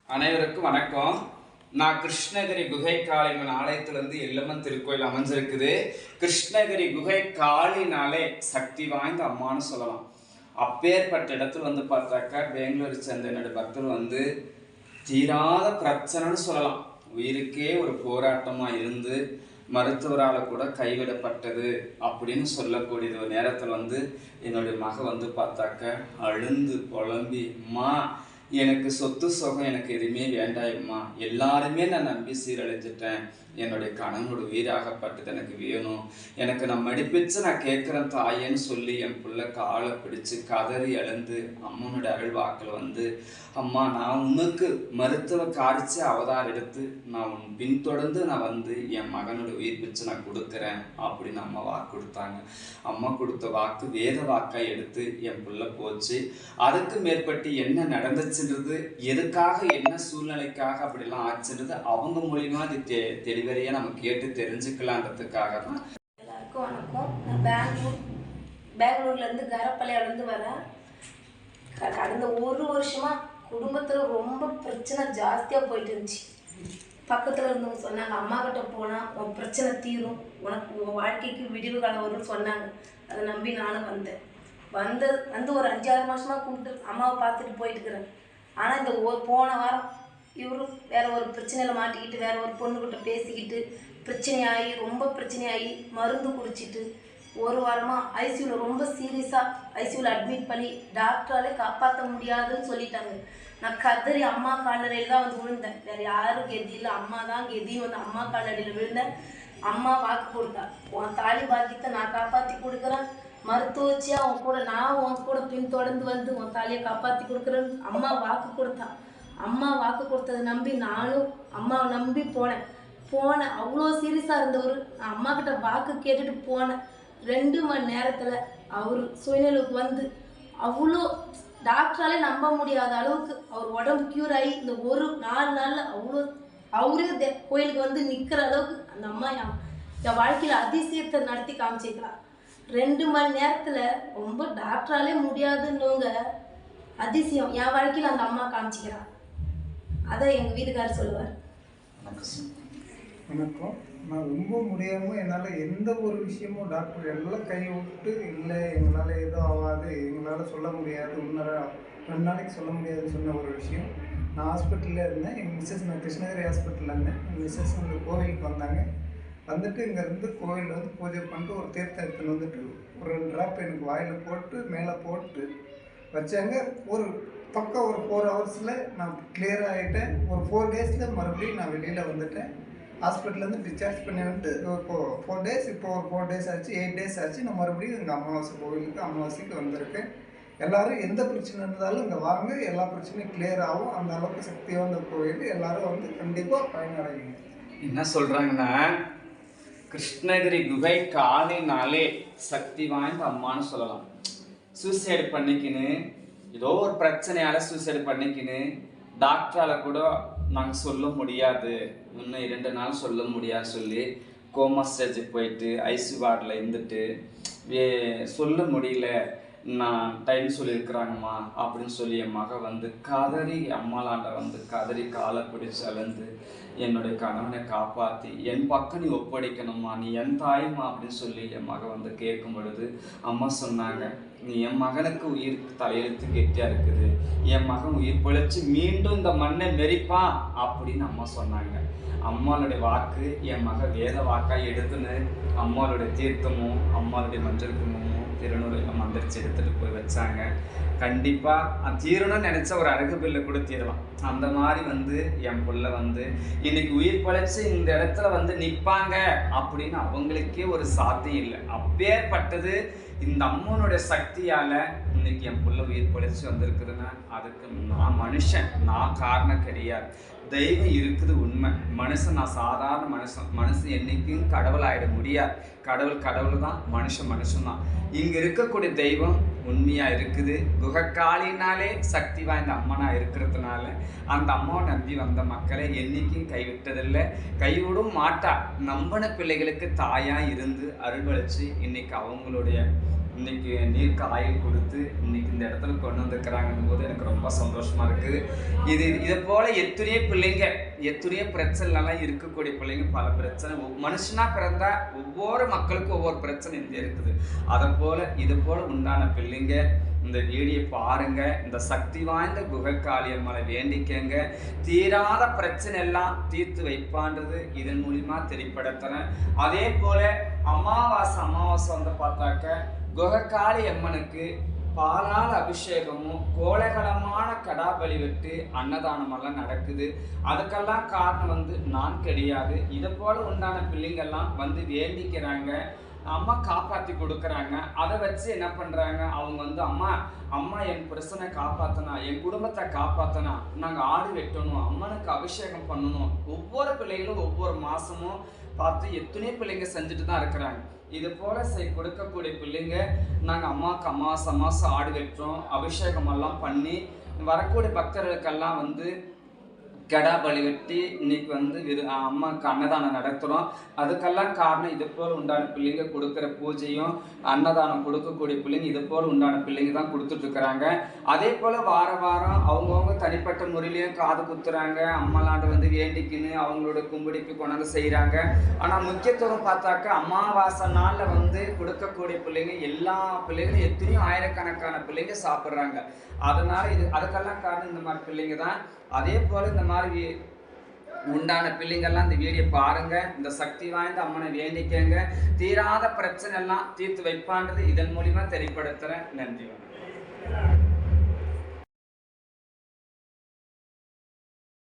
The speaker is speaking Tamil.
அனைவருக்கும் வணக்கம். நான் கிருஷ்ணகிரி குகை காளிமன் ஆலயத்திலிருந்து எல்லம்மன் திருக்கோயில் அமைஞ்சிருக்குது. கிருஷ்ணகிரி குகை காளினாலே சக்தி வாய்ந்த அம்மான்னு சொல்லலாம். அப்பேற்பட்ட இடத்துல பார்த்தாக்கா பெங்களூரை சேர்ந்த என்னோட பக்தர் தீராத பிரச்சனைன்னு சொல்லலாம். உயிருக்கே ஒரு போராட்டமாக இருந்து மருத்துவரால் கூட கைவிடப்பட்டது அப்படின்னு சொல்லக்கூடியது. ஒரு நேரத்தில் என்னுடைய மக பார்த்தாக்க அழுந்து புலம்பி, அம்மா எனக்கு சொத்து சுகம் எனக்கு எதுவுமே வேண்டாயம்மா, எல்லாருமே நான் நம்பி சீரழிஞ்சிட்டேன், என்னுடைய கணவனோட உயிராகப்பட்டது எனக்கு வேணும், எனக்கு நான் மடிப்பிச்சு நான் கேட்குறேன் தாயேன்னு சொல்லி என் பிள்ளை காலை பிடிச்சு கதறி எழுந்து அம்மனோட அருள்வாக்கில் அம்மா நான் உனக்கு மருத்துவ காரிச்சு அவதாரம் எடுத்து நான் உன் பின்தொடர்ந்து நான் என் மகனோட உயிர் பிச்சு நான் கொடுக்குறேன் அப்படின்னு அம்மா வாக்கு கொடுத்தாங்க. அம்மா கொடுத்த வாக்கு வேத வாக்காக எடுத்து என் பிள்ளை போச்சு. அதுக்கு மேற்பட்டு என்ன நடந்துச்சுன்றது, எதுக்காக என்ன சூழ்நிலைக்காக அப்படிலாம் ஆச்சுன்றது அவங்க மூலியமா அது தெளிவரையாக நம்ம கேட்டு தெரிஞ்சுக்கலான்றதுக்காக தான். எல்லாருக்கும் வணக்கம். நான் பெங்களூர்லேருந்து கரப்பள்ளியிலேருந்து வரேன். கடந்த ஒரு வருஷமாக குடும்பத்தில் ரொம்ப பிரச்சனை ஜாஸ்தியாக போயிட்டு இருந்துச்சு. பக்கத்தில் இருந்தவங்க சொன்னாங்க, அம்மா கிட்ட போனால் உன் பிரச்சனை தீரும், உனக்கு உன் வாழ்க்கைக்கு விடிவு காலம் வரும்னு சொன்னாங்க. அதை நம்பி நானும் வந்து ஒரு 5-6 மாதமாக கும்பிட்டு அம்மாவை பார்த்துட்டு போயிட்டு இருக்கிறேன். ஆனால் இந்த போன வாரம் இவரும் வேற ஒரு பிரச்சனையில் மாட்டிக்கிட்டு வேற ஒரு பொண்ணுக்கிட்ட பேசிக்கிட்டு பிரச்சனையாகி ரொம்ப பிரச்சனையாகி மருந்து குடிச்சிட்டு ஒரு வாரமாக ஐசியூவில் ரொம்ப சீரியஸாக ஐசியூவில் அட்மிட் பண்ணி டாக்டராலே காப்பாற்ற முடியாதுன்னு சொல்லிட்டாங்க. நான் கதறி அம்மா காலடியில் தான் விழுந்தேன். வேறு யாரும் கெதி இல்லை, அம்மா தான் கெதியும் அம்மா காலடியில் விழுந்தேன். அம்மா வாக்கு கொடுத்தா, உன் தாலி பாக்கியத்தை நான் காப்பாற்றி கொடுக்குறேன், மருத்துவ வச்சியா உன் கூட பின்தொடர்ந்து உன் தாலியை காப்பாற்றி கொடுக்குறேன்னு அம்மா வாக்கு கொடுத்தா. அம்மா வாக்கு கொடுத்ததை நம்பி நானும் அம்மாவை நம்பி போனேன். அவ்வளோ சீரியஸாக இருந்தவர். நான் அம்மா கிட்ட வாக்கு கேட்டுட்டு போனேன். 2 மணி நேரத்தில் அவர் சுயநிலைக்கு அவ்வளோ டாக்டராலே நம்ப முடியாத அளவுக்கு அவர் உடம்பு க்யூர் ஆகி இந்த ஒரு 4 நாளில் அவ்வளோ அவரே கோயிலுக்கு நிற்கிற அளவுக்கு அந்த அம்மா என் வாழ்க்கையில் அதிசயத்தை நடத்தி காமிச்சிக்கலாம். 2 மணி நேரத்தில் ரொம்ப டாக்டராலே முடியாதுன்னவங்க அதிசயம் என் வாழ்க்கையில் அந்த அம்மா காமிச்சிக்கிறான். அதை எங்கள் வீட்டுக்காரர் சொல்லுவார். வணக்கம். நான் ரொம்ப முடியாமல் என்னால் எந்த ஒரு விஷயமும் டாக்டர் எல்லாம் கை விட்டு இல்லை எங்களால் எதுவும் ஆகாது, எங்களால் சொல்ல முடியாது, 2 நாளைக்கு சொல்ல முடியாதுன்னு சொன்ன ஒரு விஷயம். நான் ஹாஸ்பிட்டலில் இருந்தேன். எங்கள் மிஸ்ஸஸ் நான் கிருஷ்ணகிரி ஹாஸ்பிட்டலில் இருந்தேன். எங்கள் மிஸ்ஸஸ் கோவிலுக்கு வந்தாங்க. இங்கேருந்து கோவிலில் பூஜை பண்ணிட்டு ஒரு தீர்த்தம் எடுத்துன்னு ஒரு 2 ட்ராப் எனக்கு வாயில் போட்டு மேலே போட்டு வச்சாங்க. ஒரு பக்கம் ஒரு 4 ஹவர்ஸில் நான் கிளியர் ஆகிட்டேன். ஒரு 4 டேஸில் மறுபடியும் நான் வெளியில் வந்துட்டேன். ஹாஸ்பிட்டல்லேருந்து டிஸ்சார்ஜ் பண்ணி இப்போது 4 டேஸ், இப்போ ஒரு 4 டேஸ் ஆச்சு, 8 டேஸ் ஆச்சு. நான் மறுபடியும் இங்கே அமாவாசைக்கு வந்திருக்கேன். எல்லோரும் எந்த பிரச்சனை இருந்தாலும் இங்கே வாங்க, எல்லா பிரச்சனையும் கிளியர் ஆகும். அந்த அளவுக்கு சக்தியான கோயில். எல்லோரும் கண்டிப்பாக பயனடைவீங்க. என்ன சொல்கிறாங்கன்னா, கிருஷ்ணகிரி குகை காளினாலே சக்தி வாய்ந்த அம்மான்னு சொல்லலாம். சூசைடு பண்ணிக்கின்னு ஏதோ ஒரு பிரச்சனையால் சூசைடு பண்ணிக்கின்னு டாக்டரால் கூட நாங்கள் சொல்ல முடியாது, இன்னும் 2 நாள் சொல்ல முடியாது சொல்லி கோமா ஸ்டேஜுக்கு போயிட்டு ஐசி வார்டில் இருந்துட்டு சொல்ல முடியல, நான் டைம் சொல்லியிருக்கிறாங்கம்மா அப்படின்னு சொல்லி என் மக கதறி அம்மாளாண்ட கதறி காலை பிடிச்சி அலந்து என்னுடைய கணவனை காப்பாற்றி என் பக்கம் நீ ஒப்படைக்கணும்மா, நீ என் தாயுமா அப்படின்னு சொல்லி என் மக கேட்கும் பொழுது அம்மா சொன்னாங்க, நீ என் மகனுக்கு உயிர் தலையெழுத்து கெட்டியாக இருக்குது, என் மகன் உயிர் பிழைச்சி மீண்டும் இந்த மண்ணை மெரிப்பான் அப்படின்னு அம்மா சொன்னாங்க. அம்மாளுடைய வாக்கு என் மக வேத வாக்காக எடுத்துன்னு அம்மாளுடைய தீர்த்தமும் அம்மாளுடைய மஞ்சள் குங்குமமும் திருநூறையும் மந்திரிச்சு எடுத்துகிட்டு போய் வச்சாங்க. கண்டிப்பாக தீரணும்னு நினச்ச ஒரு அழகு பில்லை கூட தீரலாம். அந்த மாதிரி என் பிள்ளை இன்னைக்கு உயிர் பிழைச்சி இந்த இடத்துல நிற்பாங்க அப்படின்னு அவங்களுக்கே ஒரு சாத்தியம் இல்லை. அப்பேற்பட்டது இந்த அம்மனுடைய சக்தியால் இன்னைக்கு என் பிள்ளை உயிர் பிழைச்சி வந்திருக்குதுன்னா அதுக்கு நான் மனுஷன், நான் காரணம் கிடையாது. தெய்வம் இருக்குது உண்மை. நான் சாதாரண மனுஷன் என்னைக்கும் கடவுள் ஆகிட முடியாது. கடவுள் தான், மனுஷன் தான். இங்கே இருக்கக்கூடிய தெய்வம் உண்மையாக இருக்குது. குகக்காளினாலே சக்தி வாய்ந்த அம்மனாக இருக்கிறதுனால அந்த அம்மாவை நம்பி வந்த மக்களை என்றைக்கும் கைவிட்டதில்லை, கைவிடும் மாட்டா. நம்பின பிள்ளைகளுக்கு தாயாக இருந்து அருள்வழித்து இன்னைக்கு அவங்களுடைய இன்னைக்கு நீர்க்கு ஆயுள் கொடுத்து இன்னைக்கு இந்த இடத்துல கொண்டு வந்துருக்கிறாங்கன்னும் போது எனக்கு ரொம்ப சந்தோஷமா இருக்குது. இதை போல எத்தனையோ பிள்ளைங்க, எத்தனையோ பிரச்சனைலாம் இருக்கக்கூடிய பிள்ளைங்க, பல பிரச்சனை. மனுஷனா பிறந்தா ஒவ்வொரு மக்களுக்கும் ஒவ்வொரு பிரச்சனை இருக்குது. அதை போல இது போல உண்டான பிள்ளைங்க இந்த வீடியோ பாருங்க. இந்த சக்தி வாய்ந்த குகைக்காளியம்மனை வேண்டிக்கங்க. தீராத பிரச்சனை எல்லாம் தீர்த்து வைப்பான்றது இதன் மூலியமா தெளிப்படுத்துறேன். அதே போல அமாவாசை வந்து பார்த்தாக்க குகைக்காளி அம்மனுக்கு பாலால் அபிஷேகமும் கோலாகலமான கடாபலி வெட்டு அன்னதானமெல்லாம் நடக்குது. அதுக்கெல்லாம் காரணம் வந்து நான் கிடையாது. இதை போல உண்டான பிள்ளைங்கள்லாம் வந்து வேண்டிக்கிறாங்க, அம்மா காப்பாற்றி கொடுக்குறாங்க. அதை வச்சு என்ன பண்ணுறாங்க, அவங்க வந்து அம்மா என் புருஷனை காப்பாற்றினா, என் குடும்பத்தை காப்பாற்றினா, நாங்கள் ஆடு வெட்டணும், அம்மனுக்கு அபிஷேகம் பண்ணணும். ஒவ்வொரு பிள்ளைகளும் ஒவ்வொரு மாதமும் பார்த்து எத்தனையோ பிள்ளைங்க செஞ்சுட்டு தான் இருக்கிறாங்க. இது போல கொடுக்கக்கூடிய பிள்ளைங்க நாங்கள் அம்மாவுக்கு அமாவாசை ஆடு வெட்டுறோம், அபிஷேகம் எல்லாம் பண்ணி வரக்கூடிய பக்தர்களுக்கெல்லாம் வந்து கடா பலி வெட்டி இன்னைக்கு வந்து அம்மாவுக்கு அன்னதானம் நடத்துகிறோம். அதுக்கெல்லாம் காரணம் இது போல் உண்டான பிள்ளைங்க கொடுக்குற பூஜையும் அன்னதானம் கொடுக்கக்கூடிய பிள்ளைங்க இது போல் உண்டான பிள்ளைங்க தான் கொடுத்துட்ருக்குறாங்க. அதே போல் வாரம் அவங்கவுங்க தனிப்பட்ட முறையிலையும் காது குத்துறாங்க, அம்மாலாண்டு வந்து வேண்டிக்கின்னு அவங்களோட கும்பிடிக்கு கொண்டாந்து செய்கிறாங்க. ஆனால் முக்கியத்துவம் பார்த்தாக்க அமாவாசை நாளில் வந்து கொடுக்கக்கூடிய பிள்ளைங்க எல்லா பிள்ளைகளும் எத்தனையோ ஆயிரக்கணக்கான பிள்ளைங்க சாப்பிட்றாங்க. அதனால் அதுக்கெல்லாம் காரணம் இந்த மாதிரி பிள்ளைங்க தான். அதே போல் இந்த மாதிரி உண்டான பிள்ளைங்கள்லாம் இந்த வீடியோ பாருங்க. இந்த சக்தி வாய்ந்த அம்மனை வேண்டிக்கங்க. தீராத பிரச்சனை எல்லாம் தீர்த்து வைப்பான்றது இதன் மூலியமா தெளிப்படுத்துறேன். நன்றி.